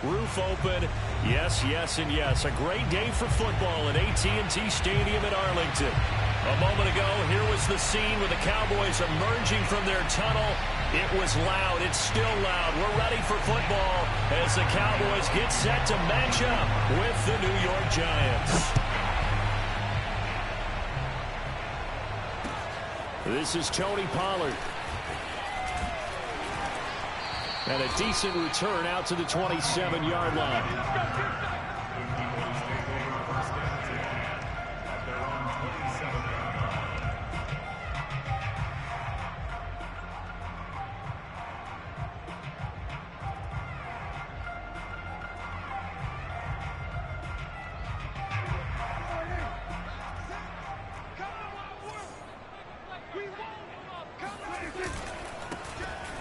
roof open. Yes, yes, and yes. A great day for football at AT&T Stadium in Arlington. A moment ago, here was the scene with the Cowboys emerging from their tunnel. It was loud. It's still loud. We're ready for football as the Cowboys get set to match up with the New York Giants. This is Tony Pollard. And a decent return out to the 27-yard line.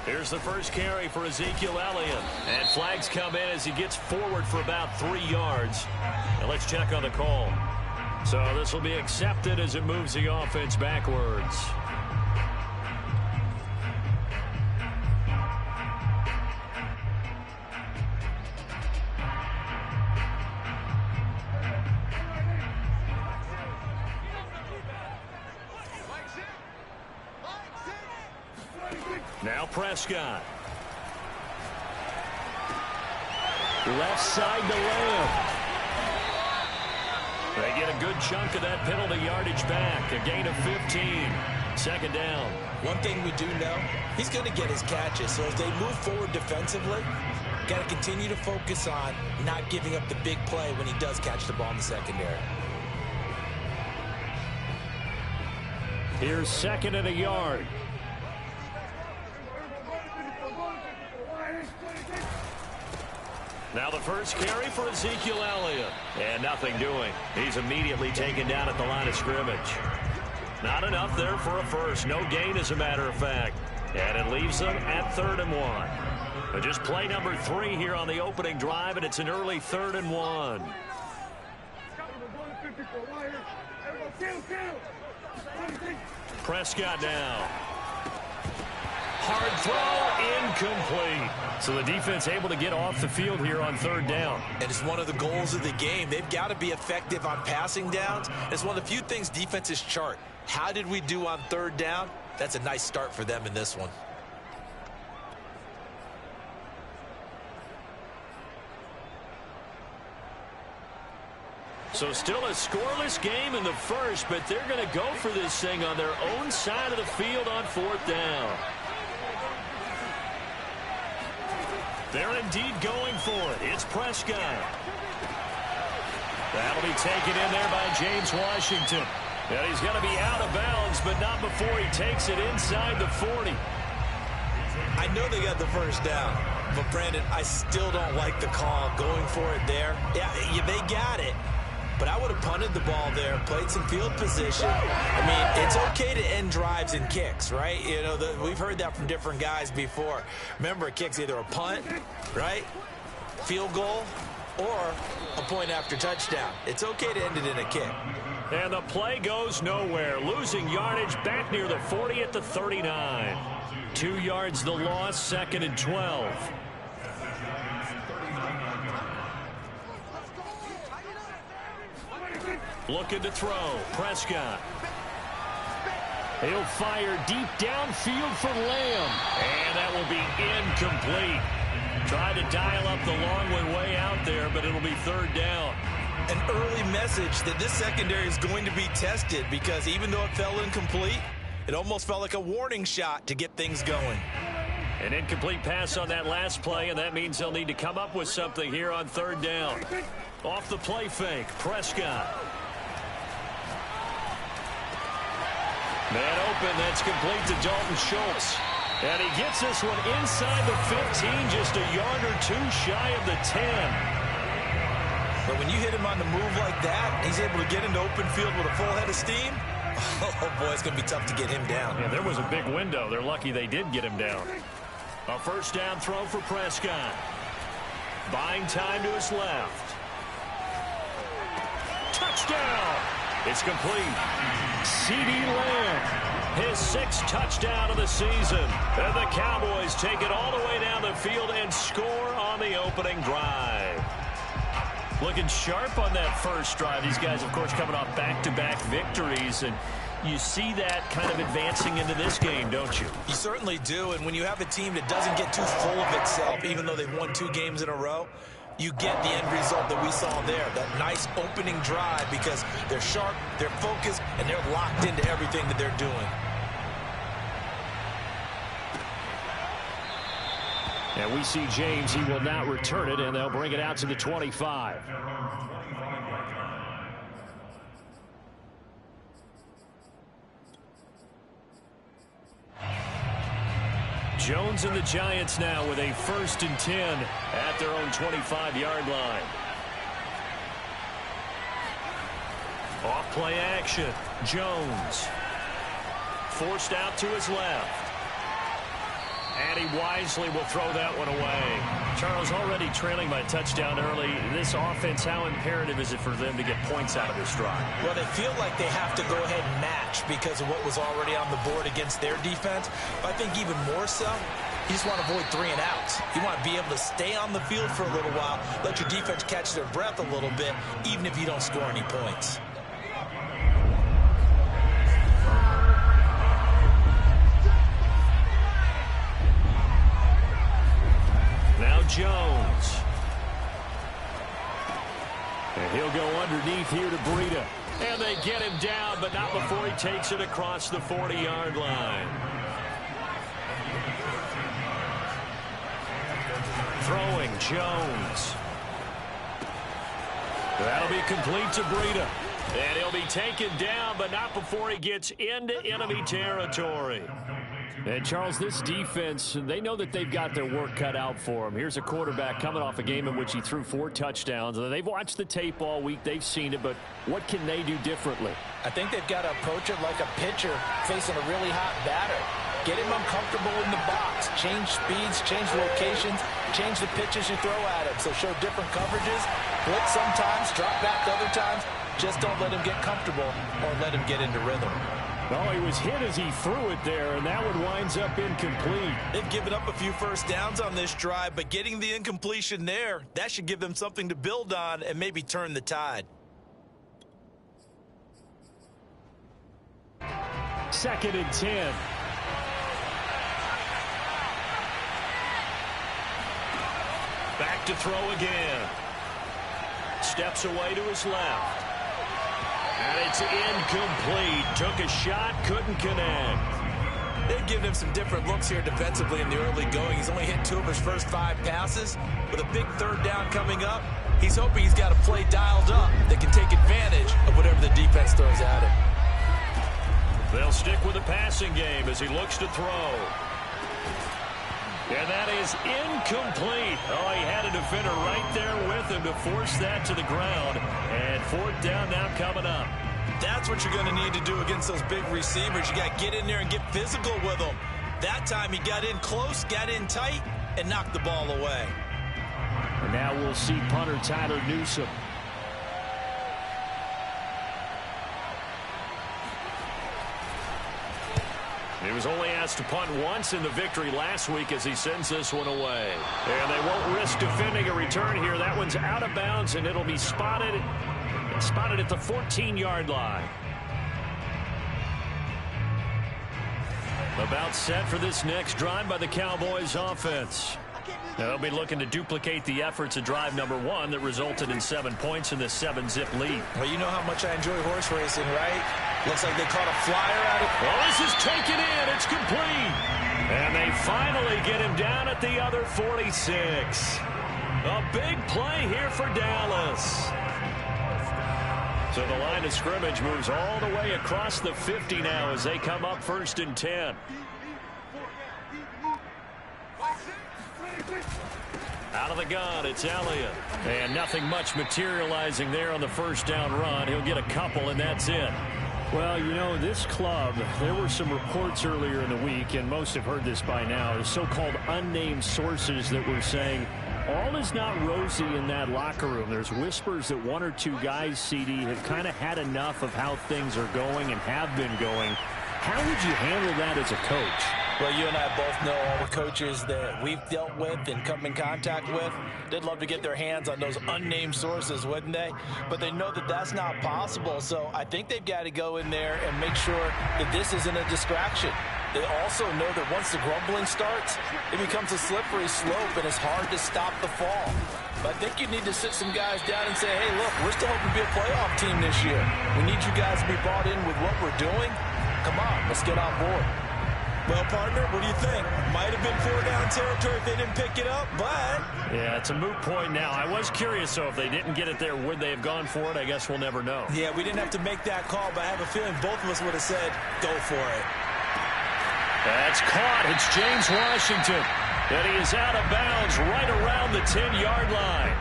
Here's the first carry for Ezekiel Elliott. And flags come in as he gets forward for about 3 yards. Now let's check on the call. So this will be accepted as it moves the offense backwards. Now Prescott. Left side to Lamb. They get a good chunk of that penalty yardage back. A gain of 15. Second down. One thing we do know, he's going to get his catches. So as they move forward defensively, got to continue to focus on not giving up the big play when he does catch the ball in the secondary. Here's second and a yard. Now the first carry for Ezekiel Elliott. And nothing doing. He's immediately taken down at the line of scrimmage. Not enough there for a first. No gain, as a matter of fact. And it leaves them at 3rd and 1. But just play number 3 here on the opening drive, and it's an early 3rd and 1. Prescott now. Hard throw, incomplete. So the defense able to get off the field here on 3rd down. And it's one of the goals of the game. They've got to be effective on passing downs. It's one of the few things defenses chart. How did we do on 3rd down? That's a nice start for them in this one. So still a scoreless game in the first, but they're going to go for this thing on their own side of the field on 4th down. They're indeed going for it. It's Prescott. That'll be taken in there by James Washington. And he's going to be out of bounds, but not before he takes it inside the 40. I know they got the first down, but Brandon, I still don't like the call going for it there. Yeah, they got it. But I would have punted the ball there, played some field position. I mean, it's okay to end drives and kicks, right? You know, we've heard that from different guys before. Remember, a kick's either a punt, right, field goal, or a point after touchdown. It's okay to end it in a kick. And the play goes nowhere. Losing yardage back near the 40 at the 39. 2 yards the loss, 2nd and 12. Looking to throw. Prescott. He'll fire deep downfield for Lamb. And that will be incomplete. Tried to dial up the long one way out there, but it'll be 3rd down. An early message that this secondary is going to be tested, because even though it fell incomplete, it almost felt like a warning shot to get things going. An incomplete pass on that last play, and that means they'll need to come up with something here on 3rd down. Off the play fake, Prescott. Man open, that's complete to Dalton Schultz. And he gets this one inside the 15, just a yard or 2 shy of the 10. But when you hit him on the move like that, he's able to get into open field with a full head of steam. Oh, boy, it's going to be tough to get him down. Yeah, there was a big window. They're lucky they did get him down. A 1st down throw for Prescott. Buying time to his left. Touchdown! It's complete. CeeDee Lamb, his 6th touchdown of the season. And the Cowboys take it all the way down the field and score on the opening drive. Looking sharp on that first drive. These guys, of course, coming off back-to-back victories, and you see that kind of advancing into this game, don't you? You certainly do, and when you have a team that doesn't get too full of itself, even though they've won 2 games in a row, you get the end result that we saw there, that nice opening drive, because they're sharp, they're focused, and they're locked into everything that they're doing. And we see James. He will not return it, and they'll bring it out to the 25. Jones and the Giants now with a 1st and 10 at their own 25-yard line. Off play action. Jones forced out to his left. And he wisely will throw that one away. Charles, already trailing by touchdown early. This offense, how imperative is it for them to get points out of this drive? Well, they feel like they have to go ahead and match because of what was already on the board against their defense. But I think even more so, you just want to avoid 3 and outs. You want to be able to stay on the field for a little while, let your defense catch their breath a little bit, even if you don't score any points. Jones. And he'll go underneath here to Breida. And they get him down, but not before he takes it across the 40-yard line. Throwing, Jones. That'll be complete to Breida. And he'll be taken down, but not before he gets into enemy territory. And, Charles, this defense, they know that they've got their work cut out for them. Here's a quarterback coming off a game in which he threw 4 touchdowns. They've watched the tape all week. They've seen it, but what can they do differently? I think they've got to approach it like a pitcher facing a really hot batter. Get him uncomfortable in the box. Change speeds, change locations, change the pitches you throw at him. So show different coverages, blitz sometimes, drop back other times. Just don't let him get comfortable or let him get into rhythm. Oh, he was hit as he threw it there, and that one winds up incomplete. They've given up a few first downs on this drive, but getting the incompletion there, that should give them something to build on and maybe turn the tide. 2nd and 10. Back to throw again. Steps away to his left. And it's incomplete. Took a shot, couldn't connect. They've given him some different looks here defensively in the early going. He's only hit 2 of his first 5 passes. With a big 3rd down coming up, he's hoping he's got a play dialed up that can take advantage of whatever the defense throws at him. They'll stick with the passing game as he looks to throw. And that is incomplete. Oh, he had a defender right there with him to force that to the ground. And 4th down now coming up. That's what you're going to need to do against those big receivers. You got to get in there and get physical with them. That time he got in close, got in tight, and knocked the ball away. And now we'll see punter Tyler Newsome. He was only asked to punt once in the victory last week as he sends this one away. And they won't risk defending a return here. That one's out of bounds, and it'll be spotted at the 14-yard line. About set for this next drive by the Cowboys offense. They'll be looking to duplicate the efforts of drive number 1 that resulted in 7 points in this 7-zip lead. Well, you know how much I enjoy horse racing, right? Looks like they caught a flyer out of... Well, this is taken in. It's complete. And they finally get him down at the other 46. A big play here for Dallas. So the line of scrimmage moves all the way across the 50 now as they come up 1st and 10. Out of the gun, it's Elliott. And nothing much materializing there on the 1st down run. He'll get a couple, and that's it. Well, you know, this club, there were some reports earlier in the week, and most have heard this by now, so-called unnamed sources that were saying all is not rosy in that locker room. There's whispers that 1 or 2 guys, CD, have kind of had enough of how things are going and have been going. How would you handle that as a coach? Well, you and I both know all the coaches that we've dealt with and come in contact with. They'd love to get their hands on those unnamed sources, wouldn't they? But they know that that's not possible, so I think they've got to go in there and make sure that this isn't a distraction. They also know that once the grumbling starts, it becomes a slippery slope, and it's hard to stop the fall. But I think you need to sit some guys down and say, hey, look, we're still hoping to be a playoff team this year. We need you guys to be brought in with what we're doing. Come on, let's get on board. Well, partner, what do you think? Might have been 4-down territory if they didn't pick it up, but... Yeah, it's a moot point now. I was curious, so if they didn't get it there, would they have gone for it? I guess we'll never know. Yeah, we didn't have to make that call, but I have a feeling both of us would have said, go for it. That's caught. It's James Washington. And he is out of bounds right around the 10-yard line.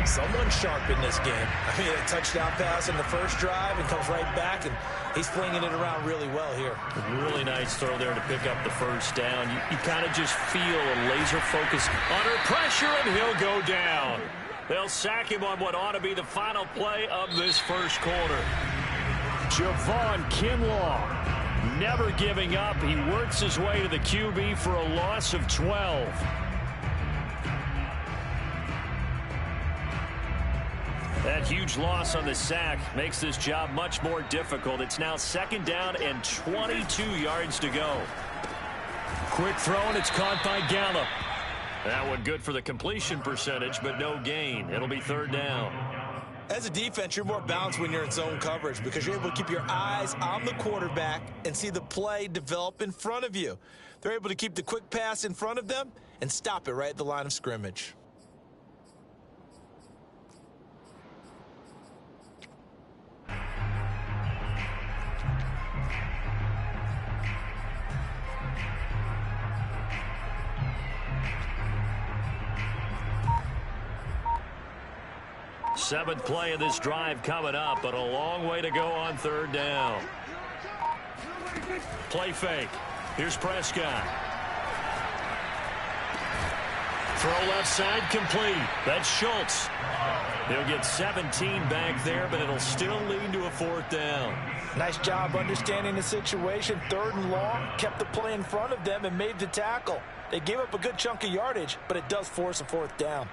Someone sharp in this game. I mean, a touchdown pass in the first drive and comes right back, and he's flinging it around really well here. A really nice throw there to pick up the first down. You kind of just feel a laser focus under pressure, and he'll go down. They'll sack him on what ought to be the final play of this first quarter. Javon Kinlaw, never giving up. He works his way to the QB for a loss of 12. That huge loss on the sack makes this job much more difficult. It's now 2nd down and 22 yards to go. Quick throw, and it's caught by Gallup. That one good for the completion percentage, but no gain. It'll be 3rd down. As a defense, you're more balanced when you're in zone coverage because you're able to keep your eyes on the quarterback and see the play develop in front of you. They're able to keep the quick pass in front of them and stop it right at the line of scrimmage. Seventh play of this drive coming up, but a long way to go on 3rd down. Play fake. Here's Prescott. Throw left side complete. That's Schultz. He'll get 17 back there, but it'll still lead to a 4th down. Nice job understanding the situation. 3rd and long, kept the play in front of them and made the tackle. They gave up a good chunk of yardage, but it does force a 4th down.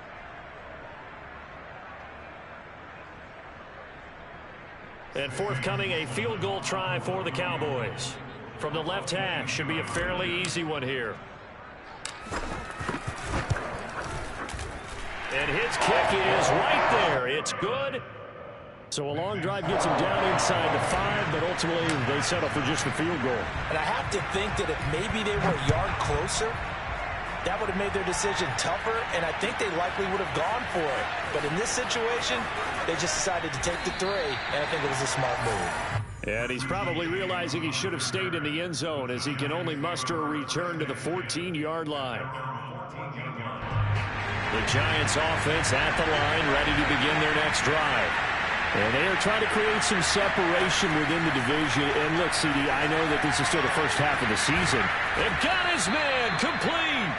And forthcoming, a field goal try for the Cowboys. From the left hash, should be a fairly easy one here. And his kick is right there. It's good. So a long drive gets him down inside the 5, but ultimately they settle for just the field goal. And I have to think that if maybe they were a yard closer, that would have made their decision tougher, and I think they likely would have gone for it. But in this situation, they just decided to take the 3, and I think it was a smart move. And he's probably realizing he should have stayed in the end zone as he can only muster a return to the 14-yard line. The Giants offense at the line, ready to begin their next drive. And they are trying to create some separation within the division. And look, CD, I know that this is still the first half of the season. They've got his man complete.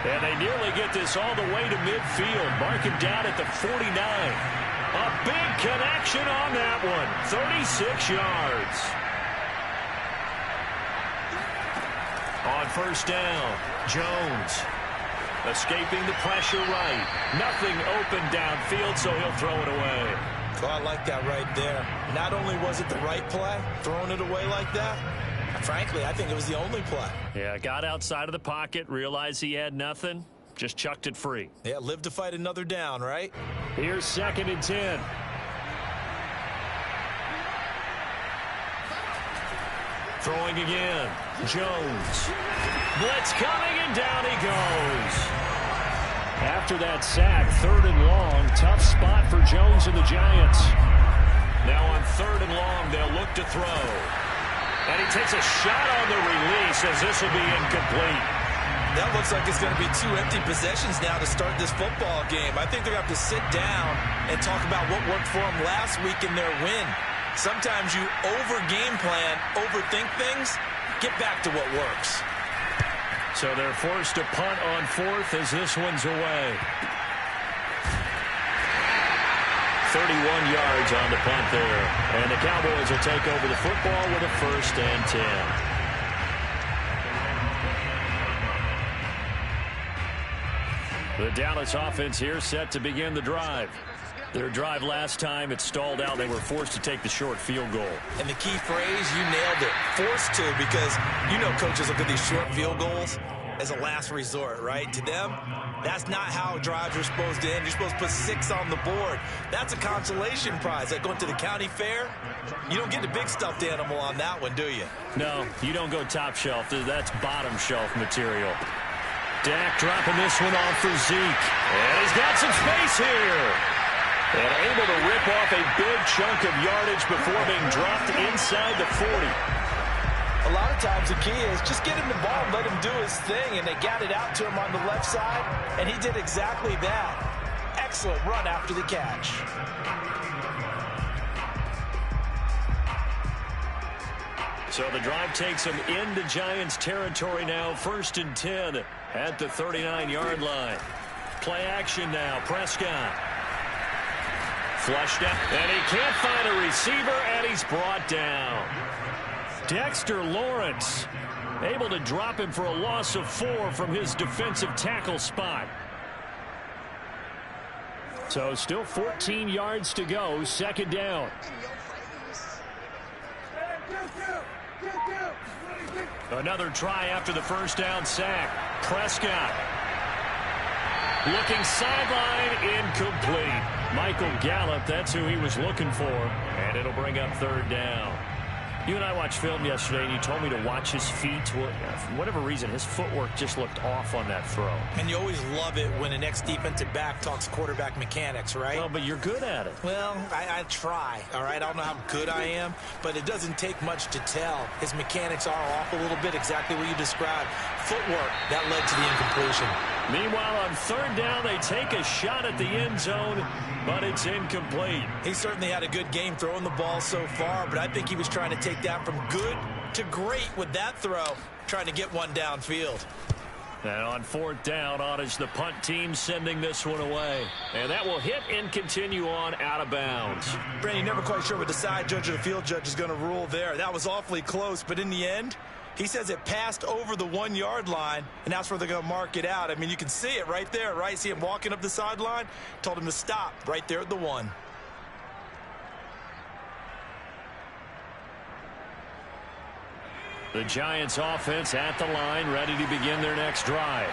And they nearly get this all the way to midfield. Mark him down at the 49. A big connection on that one. 36 yards. On 1st down, Jones escaping the pressure right. Nothing open downfield, so he'll throw it away. Well, I like that right there. Not only was it the right play, throwing it away like that, frankly, I think it was the only play. Yeah, got outside of the pocket, realized he had nothing, just chucked it free. Yeah, live to fight another down, right? Here's 2nd and 10. Throwing again. Jones. Blitz coming, and down he goes. After that sack, 3rd and long, tough spot for Jones and the Giants. Now on 3rd and long, they'll look to throw. And he takes a shot on the release as this will be incomplete. That looks like it's going to be 2 empty possessions now to start this football game. I think they're going to have to sit down and talk about what worked for them last week in their win. Sometimes you over-game plan, overthink things, get back to what works. So they're forced to punt on 4th as this one's away. 31 yards on the punt there. And the Cowboys will take over the football with a 1st and 10. The Dallas offense here set to begin the drive. Their drive last time, it stalled out. They were forced to take the short field goal. And the key phrase, you nailed it, forced to, because you know coaches look at these short field goals as a last resort, right? To them, that's not how drives are supposed to end. You're supposed to put 6 on the board. That's a consolation prize. Like going to the county fair, you don't get the big stuffed animal on that one, do you? No, you don't go top shelf. That's bottom shelf material. Dak dropping this one off for Zeke. And he's got some space here. And able to rip off a big chunk of yardage before being dropped inside the 40. A lot of times the key is just get him the ball and let him do his thing, and they got it out to him on the left side, and he did exactly that. Excellent run after the catch. So the drive takes them into Giants territory now, 1st and 10 at the 39-yard line. Play action now, Prescott. Flushed out, and he can't find a receiver, and he's brought down. Dexter Lawrence able to drop him for a loss of 4 from his defensive tackle spot. So still 14 yards to go, 2nd down. Another try after the 1st down sack. Prescott looking sideline, incomplete. Michael Gallup, that's who he was looking for, and it'll bring up 3rd down. You and I watched film yesterday, and you told me to watch his feet. For whatever reason, his footwork just looked off on that throw. And you always love it when an ex-defensive back talks quarterback mechanics, right? Well, but you're good at it. Well, I try, all right? I don't know how good I am, but it doesn't take much to tell. His mechanics are off a little bit, exactly what you described. Footwork, that led to the incompletion. Meanwhile, on 3rd down, they take a shot at the end zone, but it's incomplete. He certainly had a good game throwing the ball so far, but I think he was trying to take that from good to great with that throw, trying to get one downfield. And on 4th down, on is the punt team sending this one away. And that will hit and continue on out of bounds. Brandon, never quite sure what the side judge or the field judge is going to rule there. That was awfully close, but in the end, he says it passed over the 1-yard line, and that's where they're going to mark it out. I mean, you can see it right there, right? See him walking up the sideline? Told him to stop right there at the 1. The Giants offense at the line, ready to begin their next drive.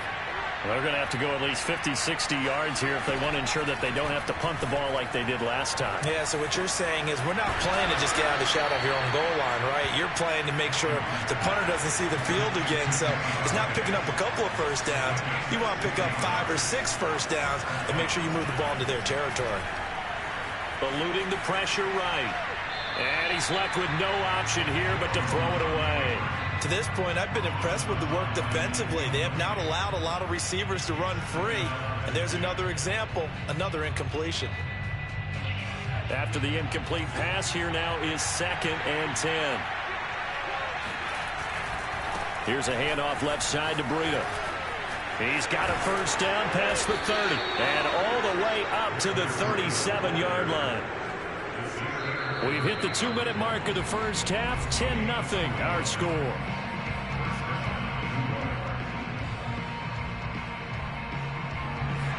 They're going to have to go at least 50, 60 yards here if they want to ensure that they don't have to punt the ball like they did last time. Yeah, so what you're saying is we're not playing to just get out of the shadow of your own goal line, right? You're playing to make sure the punter doesn't see the field again. So it's not picking up a couple of 1st downs. You want to pick up 5 or 6 1st downs and make sure you move the ball into their territory. Eluding the pressure right. And he's left with no option here but to throw it away. To this point, I've been impressed with the work defensively. They have not allowed a lot of receivers to run free. And there's another example, another incompletion. After the incomplete pass, here now is 2nd and 10. Here's a handoff left side to Breida. He's got a 1st down past the 30 and all the way up to the 37-yard line. We've hit the 2-minute mark of the 1st half. 10-0 our score.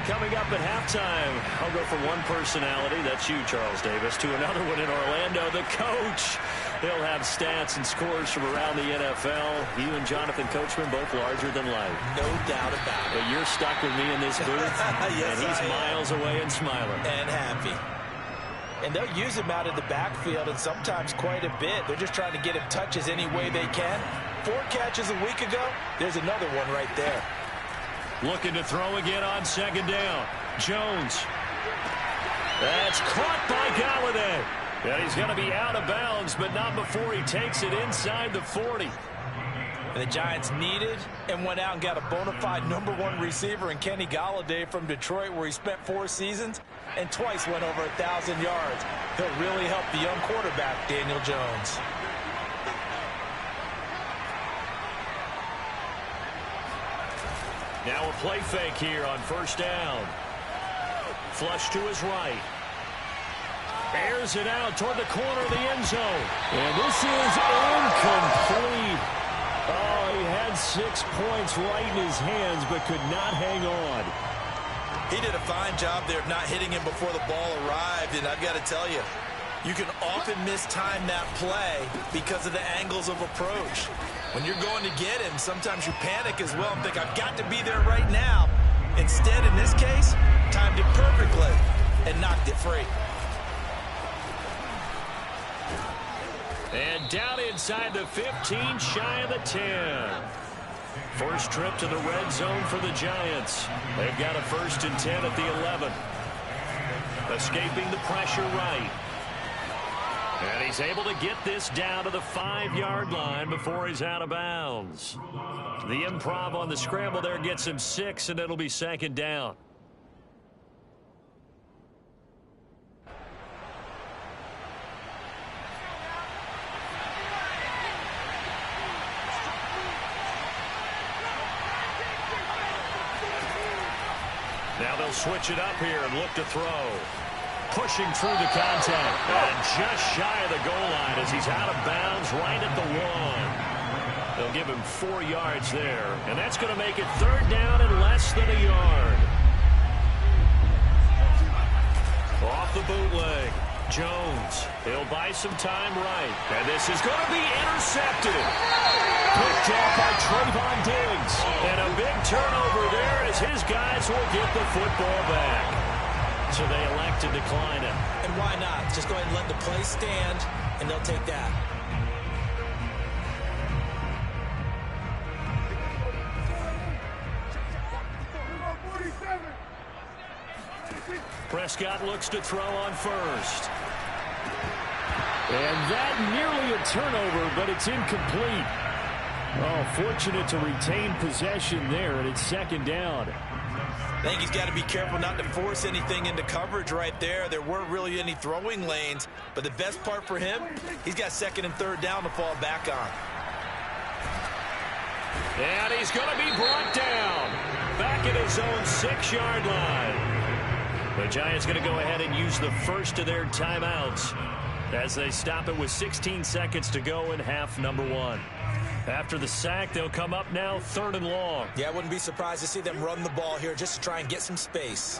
Coming up at halftime, I'll go from one personality, that's you, Charles Davis, to another one in Orlando, the coach. He'll have stats and scores from around the NFL. You and Jonathan Coachman, both larger than life. No doubt about it. But you're stuck with me in this booth, yes, and he's miles away and smiling. And happy. And they'll use him out of the backfield, and sometimes quite a bit. They're just trying to get him touches any way they can. 4 catches a week ago, there's another one right there. Looking to throw again on 2nd down. Jones. That's caught by Galladay. And he's going to be out of bounds, but not before he takes it inside the 40. And the Giants needed and went out and got a bona fide #1 receiver in Kenny Galladay from Detroit, where he spent 4 seasons and twice went over 1,000 yards. He'll really help the young quarterback, Daniel Jones. Now a play fake here on 1st down. Flush to his right. Airs it out toward the corner of the end zone. And this is incomplete. Oh, he had 6 points right in his hands, but could not hang on. He did a fine job there of not hitting him before the ball arrived, and I've got to tell you, you can often mistime that play because of the angles of approach. When you're going to get him, sometimes you panic as well and think, I've got to be there right now. Instead, in this case, timed it perfectly and knocked it free. And down inside the 15, shy of the 10. First trip to the red zone for the Giants. They've got a 1st and 10 at the 11. Escaping the pressure right. And he's able to get this down to the 5-yard line before he's out of bounds. The improv on the scramble there gets him 6, and it'll be 2nd down. Now they'll switch it up here and look to throw. Pushing through the contact. And just shy of the goal line as he's out of bounds right at the 1. They'll give him 4 yards there. And that's going to make it 3rd down and less than a yard. Off the bootleg. Jones. He'll buy some time right. And this is going to be intercepted. Picked off by Trayvon Diggs. And a big turnover there as his guys will get the football back. So they elect to decline it. And why not? Just go ahead and let the play stand, and they'll take that. Prescott looks to throw on first. And that nearly a turnover, but it's incomplete. Oh, fortunate to retain possession there, and it's 2nd down. I think he's got to be careful not to force anything into coverage right there. There weren't really any throwing lanes, but the best part for him, he's got 2nd and 3rd down to fall back on. And he's going to be brought down back at his own 6-yard line. The Giants going to go ahead and use the first of their timeouts as they stop it with 16 seconds to go in half number 1. After the sack, they'll come up now 3rd and long. Yeah, I wouldn't be surprised to see them run the ball here just to try and get some space.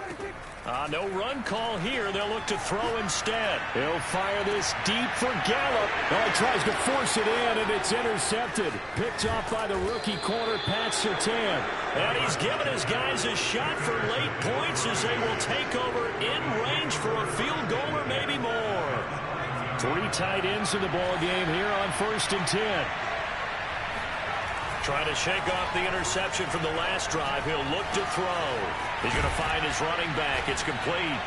No run call here. They'll look to throw instead. He'll fire this deep for Gallup. Oh, he tries to force it in, and it's intercepted. Picked off by the rookie corner, Pat Surtain. And he's given his guys a shot for late points as they will take over in range for a field goal or maybe more. 3 tight ends in the ball game here on 1st and 10. Trying to shake off the interception from the last drive. He'll look to throw. He's going to find his running back. It's complete.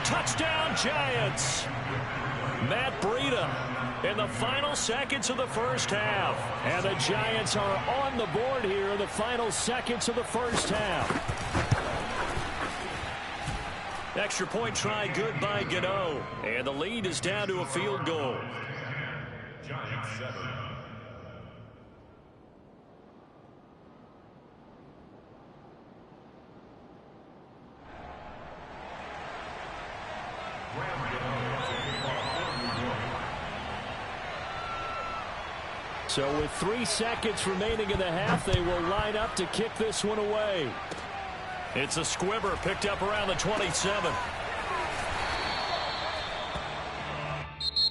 Touchdown, Giants. Matt Breida in the final seconds of the first half. And the Giants are on the board here in the final seconds of the first half. Extra point try good by Gano. And the lead is down to a field goal. Giants 7. So with 3 seconds remaining in the half, they will line up to kick this one away. It's a squibber picked up around the 27.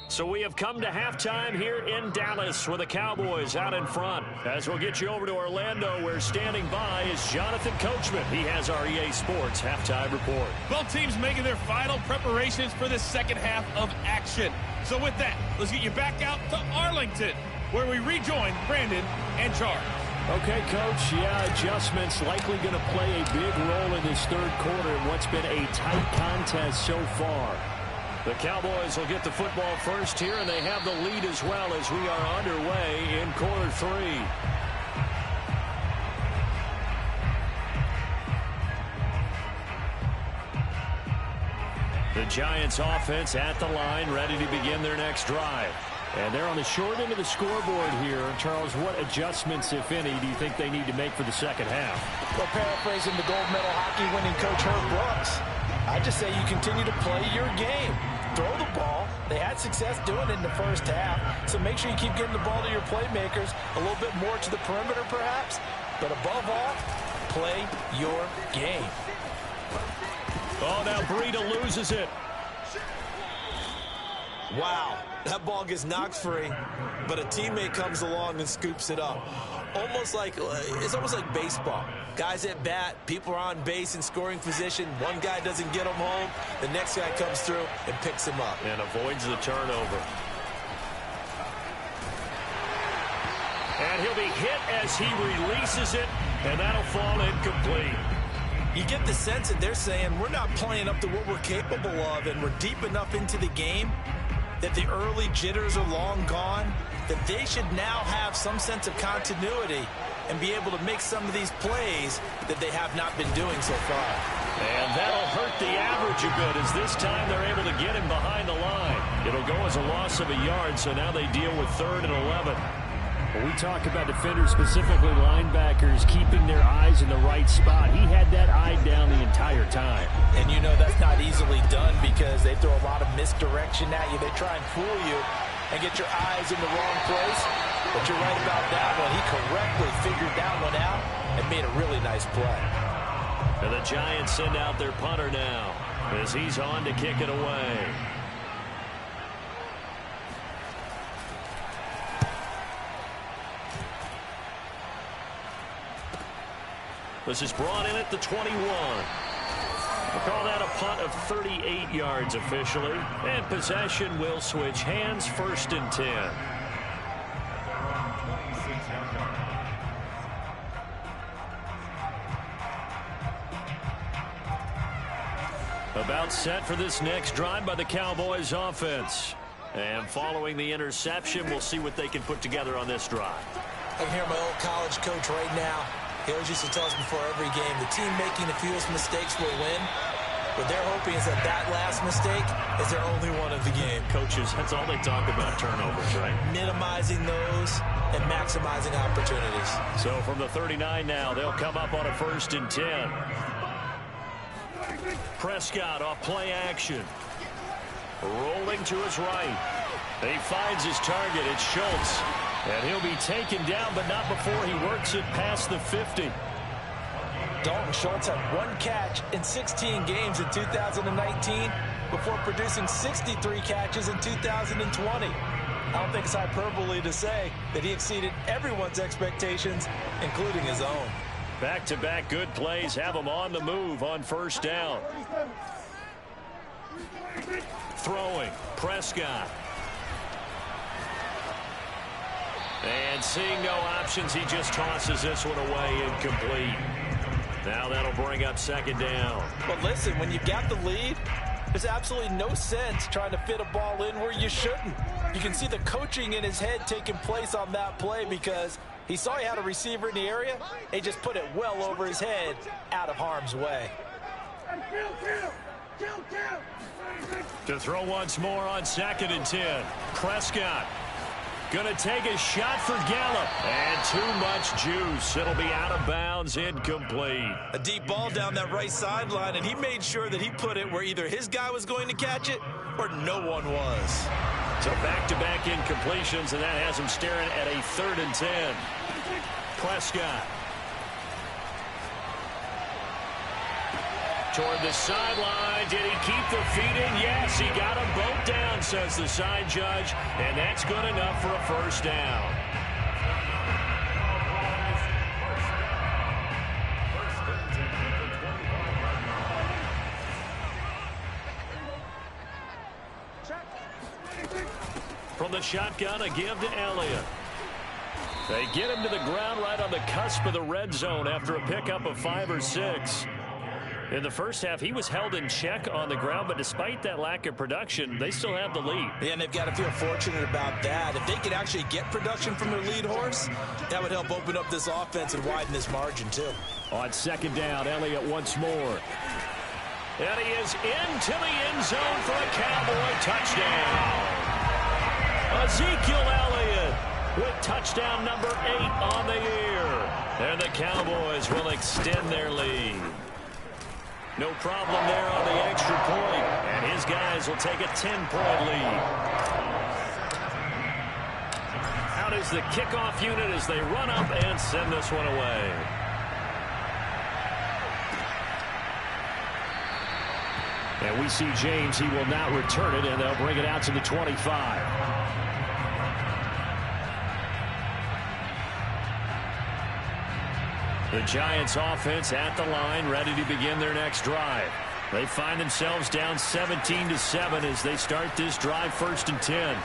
So we have come to halftime here in Dallas with the Cowboys out in front. As we'll get you over to Orlando, where standing by is Jonathan Coachman. He has our EA Sports halftime report. Both teams making their final preparations for the second half of action. So with that, let's get you back out to Arlington, where we rejoin Brandon and Charles. Okay, Coach. Yeah, adjustments likely going to play a big role in this 3rd quarter in what's been a tight contest so far. The Cowboys will get the football first here, and they have the lead as well as we are underway in quarter 3. The Giants offense at the line, ready to begin their next drive. And they're on the short end of the scoreboard here. Charles, what adjustments, if any, do you think they need to make for the second half? Well, paraphrasing the gold medal hockey winning coach Herb Brooks, I just say you continue to play your game. Throw the ball. They had success doing it in the first half, so make sure you keep getting the ball to your playmakers, a little bit more to the perimeter perhaps, but above all, play your game. Oh, now Breida loses it. Wow, that ball gets knocked free, but a teammate comes along and scoops it up. It's almost like baseball. Guys at bat, people are on base in scoring position. One guy doesn't get him home. The next guy comes through and picks him up. And avoids the turnover. And he'll be hit as he releases it, and that'll fall incomplete. You get the sense that they're saying we're not playing up to what we're capable of, and we're deep enough into the game that the early jitters are long gone, that they should now have some sense of continuity and be able to make some of these plays that they have not been doing so far. And that'll hurt the average a bit as this time they're able to get him behind the line. It'll go as a loss of a yard, so now they deal with 3rd and 11. When we talk about defenders, specifically linebackers, keeping their eyes in the right spot, he had that eye down the entire time. And you know that's not easily done because they throw a lot of misdirection at you. They try and fool you and get your eyes in the wrong place. But you're right about that one. He correctly figured that one out and made a really nice play. And the Giants send out their punter now as he's on to kick it away. This is brought in at the 21. We'll call that a punt of 38 yards officially. And possession will switch hands, 1st and 10. About set for this next drive by the Cowboys offense. And following the interception, we'll see what they can put together on this drive. I can hear my old college coach right now. He always used to tell us before every game, the team making the fewest mistakes will win. What they're hoping is that that last mistake is their only one of the game. Coaches, that's all they talk about, turnovers, right? Minimizing those and maximizing opportunities. So from the 39 now, they'll come up on a 1st and 10. Prescott off play action. Rolling to his right. He finds his target. It's Schultz. And he'll be taken down, but not before he works it past the 50. Dalton Schultz had 1 catch in 16 games in 2019 before producing 63 catches in 2020. I don't think it's hyperbole to say that he exceeded everyone's expectations, including his own. Back-to-back good plays have him on the move on 1st down. Throwing, Prescott. And seeing no options, he just tosses this one away, incomplete. Now that'll bring up 2nd down. But listen, when you've got the lead, there's absolutely no sense trying to fit a ball in where you shouldn't. You can see the coaching in his head taking place on that play because he saw he had a receiver in the area. He just put it well over his head out of harm's way. To throw once more on 2nd and 10. Prescott. Gonna take a shot for Gallup. And too much juice. It'll be out of bounds, incomplete. A deep ball down that right sideline, and he made sure that he put it where either his guy was going to catch it or no one was. So back-to-back incompletions, and that has him staring at a 3rd and 10. Prescott. Toward the sideline. Did he keep the feet in? Yes, he got them both down, says the side judge. And that's good enough for a 1st down. From the shotgun, a give to Elliott. They get him to the ground right on the cusp of the red zone after a pickup of 5 or 6. In the first half, he was held in check on the ground, but despite that lack of production, they still have the lead. Yeah, and they've got to feel fortunate about that. If they could actually get production from their lead horse, that would help open up this offense and widen this margin, too. On 2nd down, Elliott once more. And he is into the end zone for a Cowboy touchdown. Ezekiel Elliott with touchdown number 8 on the year. And the Cowboys will extend their lead. No problem there on the extra point. And his guys will take a 10-point lead. Out is the kickoff unit as they run up and send this one away. And we see James. He will not return it, and they'll bring it out to the 25. The Giants offense at the line, ready to begin their next drive. They find themselves down 17-7 as they start this drive, 1st and 10.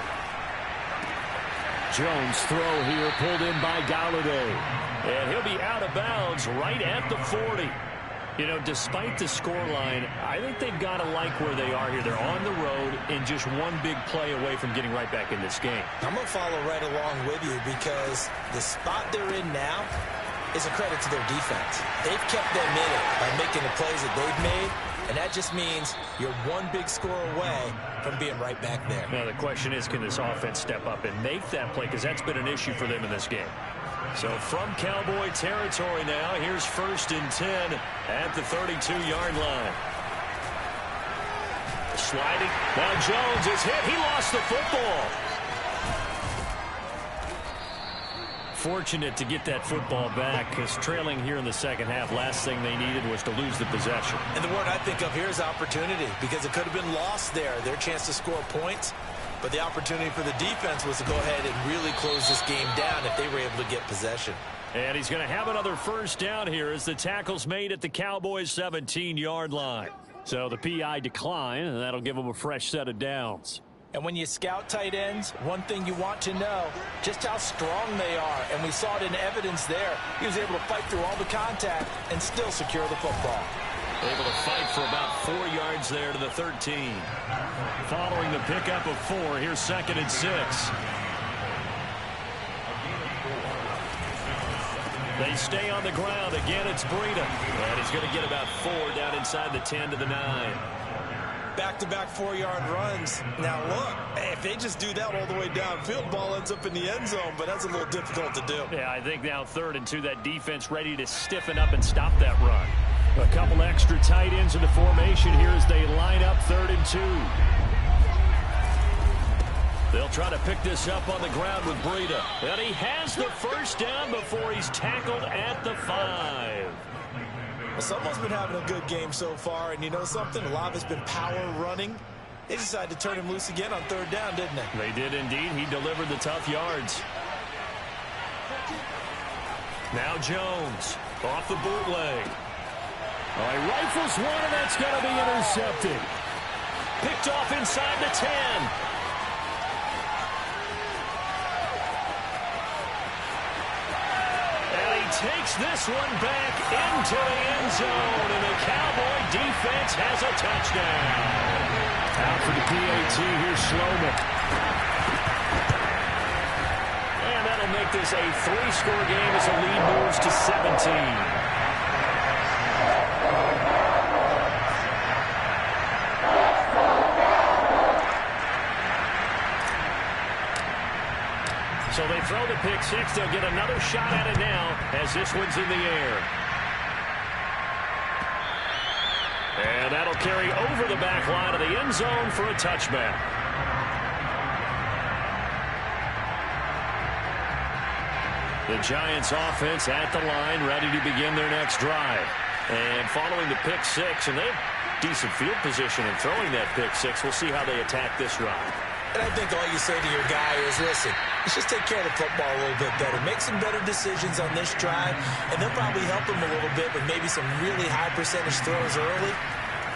Jones throw here, pulled in by Galladay. And he'll be out of bounds right at the 40. You know, despite the scoreline, I think they've got to like where they are here. They're on the road and just one big play away from getting right back in this game. I'm going to follow right along with you because the spot they're in now is a credit to their defense. They've kept them in it by making the plays that they've made, and that just means you're one big score away from being right back there. Now the question is, can this offense step up and make that play? Because that's been an issue for them in this game. So from Cowboy territory now, here's 1st and 10 at the 32-yard line. Sliding. Now Jones is hit. He lost the football. Fortunate to get that football back because trailing here in the second half, last thing they needed was to lose the possession. And the word I think of here is opportunity because it could have been lost there, their chance to score points. But the opportunity for the defense was to go ahead and really close this game down if they were able to get possession. And he's going to have another 1st down here as the tackle's made at the Cowboys' 17-yard line. So the PI decline, and that'll give them a fresh set of downs. And when you scout tight ends, one thing you want to know, just how strong they are. And we saw it in evidence there. He was able to fight through all the contact and still secure the football. Able to fight for about 4 yards there to the 13. Following the pickup of 4, here's 2nd and 6. They stay on the ground. Again, it's Breida. And he's going to get about 4 down inside the 10 to the 9. Back-to-back 4-yard runs. Now, look, if they just do that all the way downfield, ball ends up in the end zone, but that's a little difficult to do. Yeah, I think now 3rd and 2, that defense ready to stiffen up and stop that run. A couple extra tight ends in the formation here as they line up 3rd and 2. They'll try to pick this up on the ground with Breida. And he has the 1st down before he's tackled at the 5. Well, someone's been having a good game so far, and you know something? A lot of it's been power running. They decided to turn him loose again on 3rd down, didn't they? They did indeed. He delivered the tough yards. Now Jones off the bootleg. All right, rifles one, and that's going to be intercepted. Picked off inside the 10. And he takes this one back into the end zone, and the Cowboy defense has a touchdown. Out for the PAT, here's Schloman. And that'll make this a 3-score game as the lead moves to 17. So they throw the pick 6. They'll get another shot at it now as this one's in the air. And that'll carry over the back line of the end zone for a touchback. The Giants offense at the line, ready to begin their next drive. And following the pick 6, and they have decent field position in throwing that pick 6. We'll see how they attack this drive. And I think all you say to your guy is, listen, let's just take care of the football a little bit better. Make some better decisions on this drive, and they'll probably help him a little bit with maybe some really high percentage throws early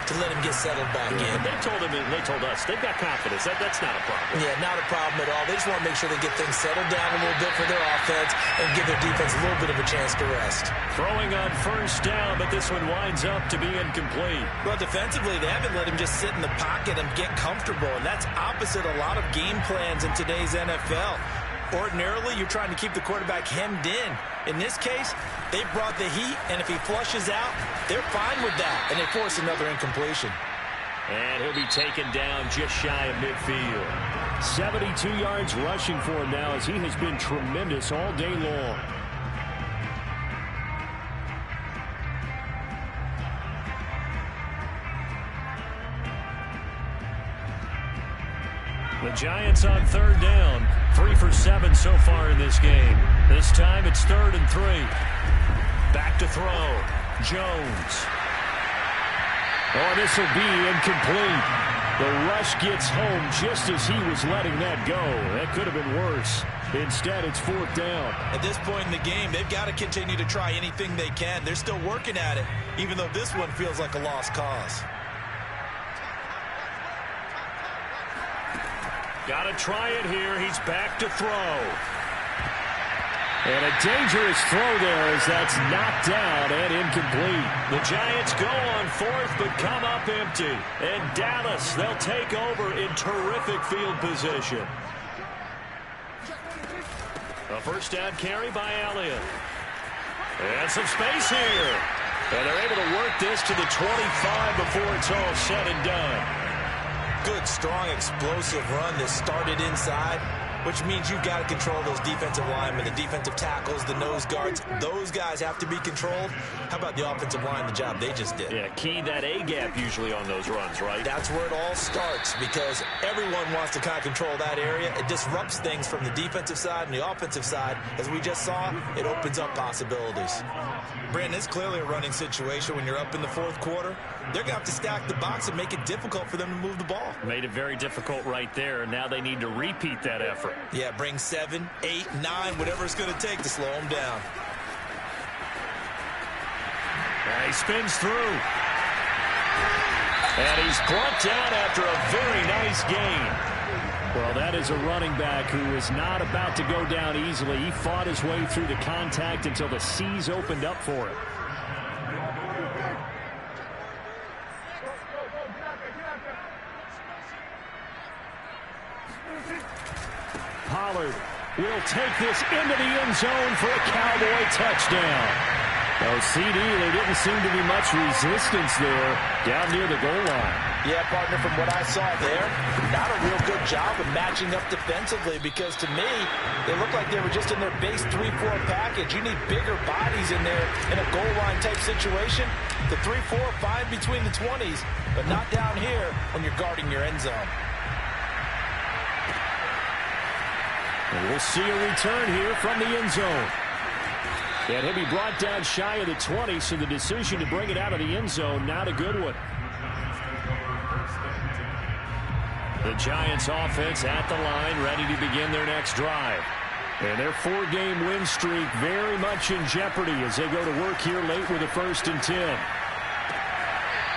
to let him get settled back in. They told him, and they told us, they've got confidence. That's not a problem. Yeah, not a problem at all. They just want to make sure they get things settled down a little bit for their offense and give their defense a little bit of a chance to rest. Throwing on 1st down, but this one winds up to be incomplete. Well, defensively, they haven't let him just sit in the pocket and get comfortable, and that's opposite a lot of game plans in today's NFL. Ordinarily, you're trying to keep the quarterback hemmed in. In this case, they brought the heat, and if he flushes out, they're fine with that, and they force another incompletion. And he'll be taken down just shy of midfield. 72 yards rushing for him now as he has been tremendous all day long. The Giants on 3rd down. 3 for 7 so far in this game. This time it's 3rd and 3. Back to throw. Jones. Oh, this will be incomplete. The rush gets home just as he was letting that go. That could have been worse. Instead, it's 4th down. At this point in the game, they've got to continue to try anything they can. They're still working at it, even though this one feels like a lost cause. Got to try it here. He's back to throw. And a dangerous throw there as that's knocked down and incomplete. The Giants go on 4th but come up empty. And Dallas, they'll take over in terrific field position. A first down carry by Elliott. And some space here. And they're able to work this to the 25 before it's all said and done. Good, strong, explosive run that started inside, which means you've got to control those defensive linemen, the defensive tackles, the nose guards. Those guys have to be controlled. How about the offensive line, the job they just did? Yeah, key that A-gap usually on those runs, right? That's where it all starts because everyone wants to kind of control that area. It disrupts things from the defensive side and the offensive side. As we just saw, it opens up possibilities. Brandon, it's clearly a running situation when you're up in the 4th quarter. They're going to have to stack the box and make it difficult for them to move the ball. Made it very difficult right there. Now they need to repeat that effort. Yeah, bring 7, 8, 9, whatever it's going to take to slow them down. And he spins through. And he's brought down after a very nice gain. Well, that is a running back who is not about to go down easily. He fought his way through the contact until the seas opened up for him. Pollard will take this into the end zone for a Cowboy touchdown. Oh, CD, there didn't seem to be much resistance there down near the goal line. Yeah, partner, from what I saw there, not a real good job of matching up defensively because to me, they looked like they were just in their base 3-4 package. You need bigger bodies in there in a goal line type situation. The 3-4, fine between the 20s, but not down here when you're guarding your end zone. And we'll see a return here from the end zone. And he'll be brought down shy of the 20, so the decision to bring it out of the end zone, not a good one. The Giants offense at the line, ready to begin their next drive. And their 4-game win streak very much in jeopardy as they go to work here late with a 1st and 10.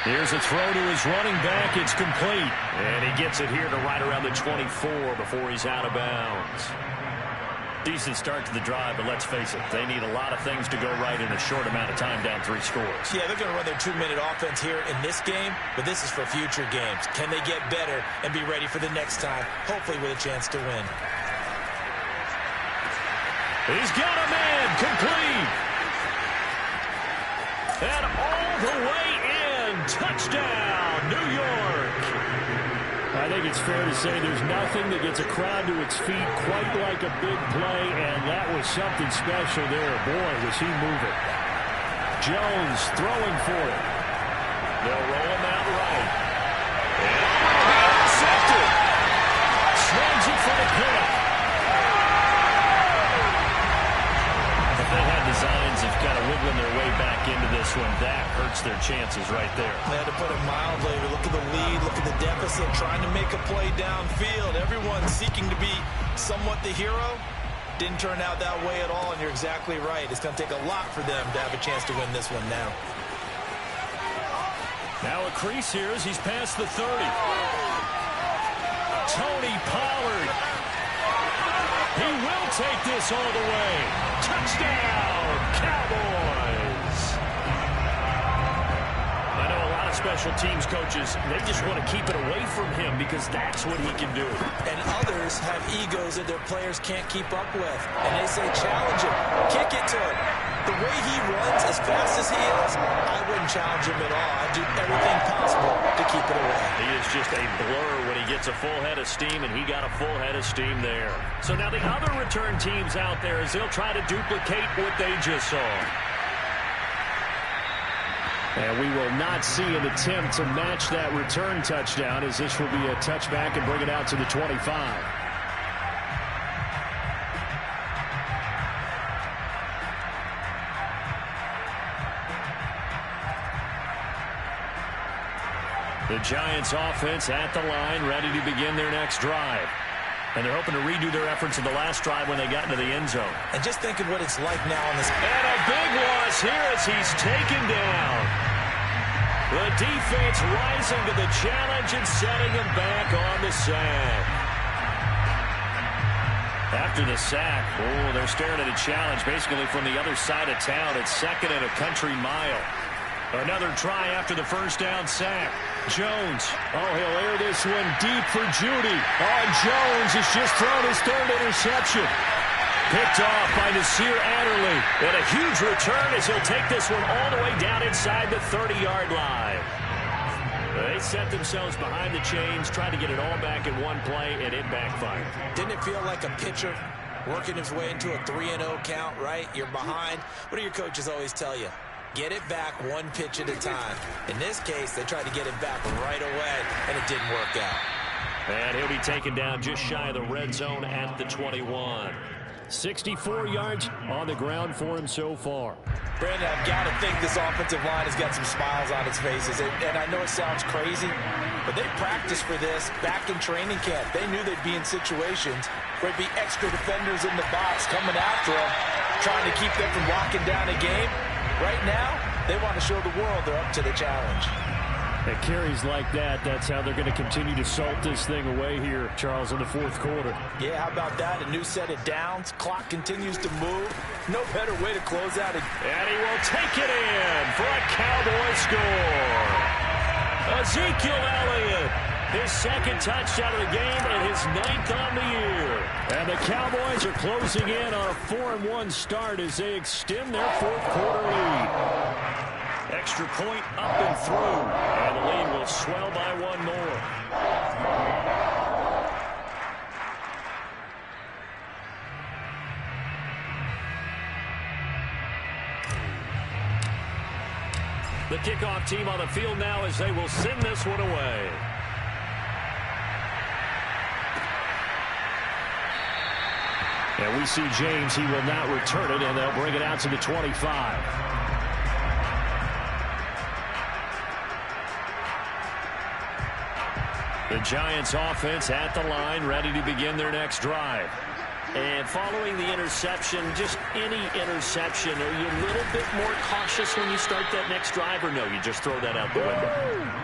Here's a throw to his running back. It's complete. And he gets it here to right around the 24 before he's out of bounds. Decent start to the drive, but let's face it, they need a lot of things to go right in a short amount of time down 3 scores. Yeah, they're going to run their 2-minute offense here in this game, but this is for future games. Can they get better and be ready for the next time, hopefully with a chance to win? He's got a man, complete. And all the way in, touchdown, New York. I think it's fair to say there's nothing that gets a crowd to its feet quite like a big play, and that was something special there. Boy, was he moving. Jones throwing for it. They'll roll him out right. And intercepted. Slams it for the pick. If they had designs of kind of wiggling their way back into this one, that hurts their chances right there. They had to put it mildly. Look at the lead, look at the deficit, trying to make a play downfield. Everyone seeking to be somewhat the hero. Didn't turn out that way at all, and you're exactly right. It's going to take a lot for them to have a chance to win this one now. Now a crease here as he's past the 30. Tony Pollard. He will take this all the way. Touchdown, Cowboys. I know a lot of special teams coaches, they just want to keep it away from him because that's what he can do. And others have egos that their players can't keep up with. And they say, challenge him, kick it to him. The way he runs as fast as he is, I wouldn't challenge him at all. I'd do everything possible to keep it away. He is just a blur when he gets a full head of steam, and he got a full head of steam there. So now the other return teams out there as they'll try to duplicate what they just saw. And we will not see an attempt to match that return touchdown as this will be a touchback and bring it out to the 25. The Giants offense at the line, ready to begin their next drive. And they're hoping to redo their efforts in the last drive when they got into the end zone. And just think of what it's like now on this. And a big loss here as he's taken down. The defense rising to the challenge and setting him back on the sack. After the sack, they're staring at a challenge basically from the other side of town. It's second and a country mile. Another try after the first down sack. Jones. He'll air this one deep for Judy. Jones has just thrown his third interception. Picked off by Nasir Adderley. And a huge return as he'll take this one all the way down inside the 30-yard line. They set themselves behind the chains, tried to get it all back in one play, and it backfired. Didn't it feel like a pitcher working his way into a 3-0 count, right? You're behind. What do your coaches always tell you? Get it back one pitch at a time. In this case, they tried to get it back right away, and it didn't work out. And he'll be taken down just shy of the red zone at the 21. 64 yards on the ground for him so far. Brandon, I've got to think this offensive line has got some smiles on its faces. And I know it sounds crazy, but they practiced for this back in training camp. They knew they'd be in situations where there'd be extra defenders in the box coming after them, trying to keep them from locking down a game. Right now, they want to show the world they're up to the challenge. At carries like that, that's how they're going to continue to salt this thing away here, Charles, in the fourth quarter. Yeah, how about that? A new set of downs. Clock continues to move. No better way to close out. And he will take it in for a Cowboy score. Ezekiel Elliott, his second touchdown of the game and his 9th on the year. And the Cowboys are closing in on a 4-1 start as they extend their fourth quarter lead. Extra point up and through, and the lead will swell by one more. The kickoff team on the field now as they will send this one away. And we see James, he will not return it, and they'll bring it out to the 25. The Giants offense at the line, ready to begin their next drive. And following the interception, just any interception, are you a little bit more cautious when you start that next drive, or no, you just throw that out the window?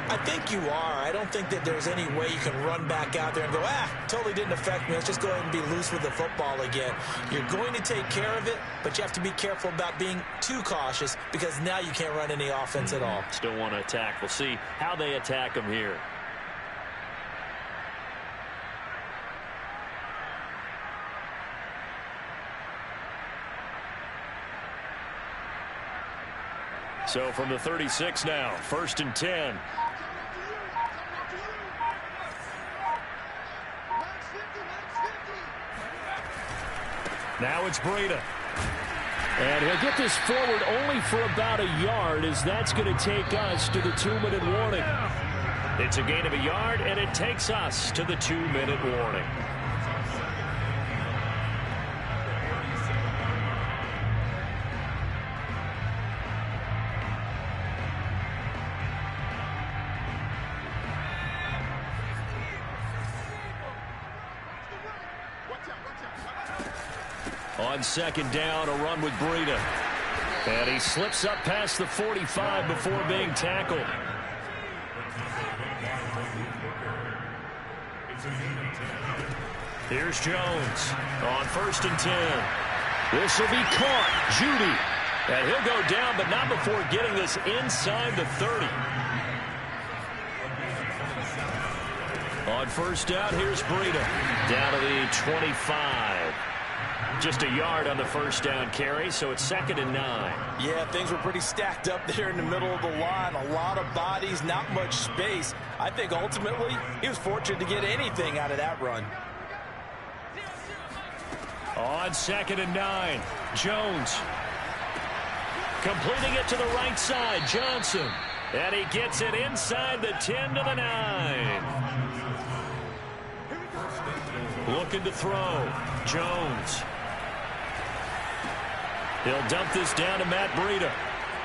I think you are. I don't think that there's any way you can run back out there and go, totally didn't affect me. Let's just go ahead and be loose with the football again. You're going to take care of it, but you have to be careful about being too cautious because now you can't run any offense at all. Still want to attack. We'll see how they attack them here. So from the 36 now, 1st and 10. Now it's Breida. And he'll get this forward only for about a yard, as that's going to take us to the 2-minute warning. It's a gain of a yard, and it takes us to the 2-minute warning. On second down, a run with Breida. And he slips up past the 45 before being tackled. Here's Jones on 1st and 10. This will be caught. Judy. And he'll go down, but not before getting this inside the 30. On first down, here's Breida. Down to the 25. Just a yard on the first down carry, so it's 2nd and 9. Yeah, things were pretty stacked up there in the middle of the line. A lot of bodies, not much space. I think ultimately he was fortunate to get anything out of that run. On 2nd and 9, Jones. Completing it to the right side, Johnson. And he gets it inside the 10 to the 9. Looking to throw, Jones. He'll dump this down to Matt Breida.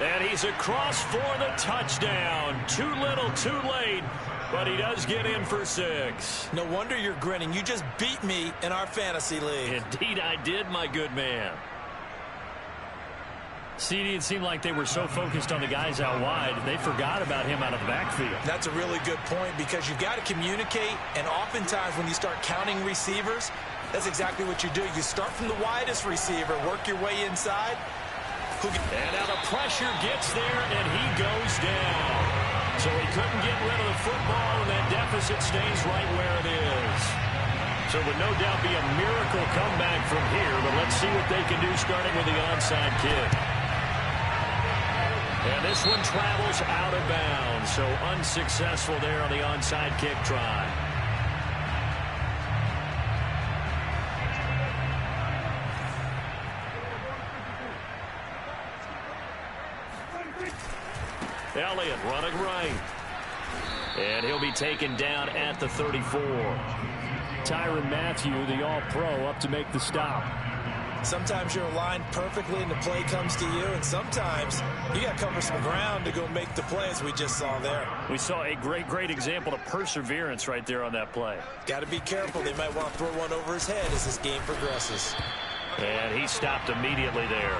And he's across for the touchdown. Too little, too late. But he does get in for 6. No wonder you're grinning. You just beat me in our fantasy league. Indeed I did, my good man. CD, it seemed like they were so focused on the guys out wide, they forgot about him out of the backfield. That's a really good point because you've got to communicate, and oftentimes when you start counting receivers, that's exactly what you do. You start from the widest receiver, work your way inside. And now the pressure gets there, and he goes down. So he couldn't get rid of the football, and that deficit stays right where it is. So it would no doubt be a miracle comeback from here, but let's see what they can do starting with the onside kick. And this one travels out of bounds, so unsuccessful there on the onside kick try. Elliott running right. And he'll be taken down at the 34. Tyrann Mathieu, the All-Pro, up to make the stop. Sometimes you're aligned perfectly and the play comes to you, and sometimes you got to cover some ground to go make the play, as we just saw there. We saw a great example of perseverance right there on that play. Got to be careful. They might want to throw one over his head as this game progresses. And he stopped immediately there.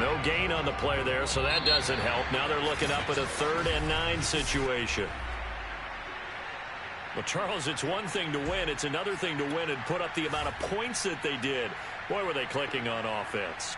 No gain on the play there, so that doesn't help. Now they're looking up at a 3rd and 9 situation. Well, Charles, it's one thing to win. It's another thing to win and put up the amount of points that they did. Boy, were they clicking on offense.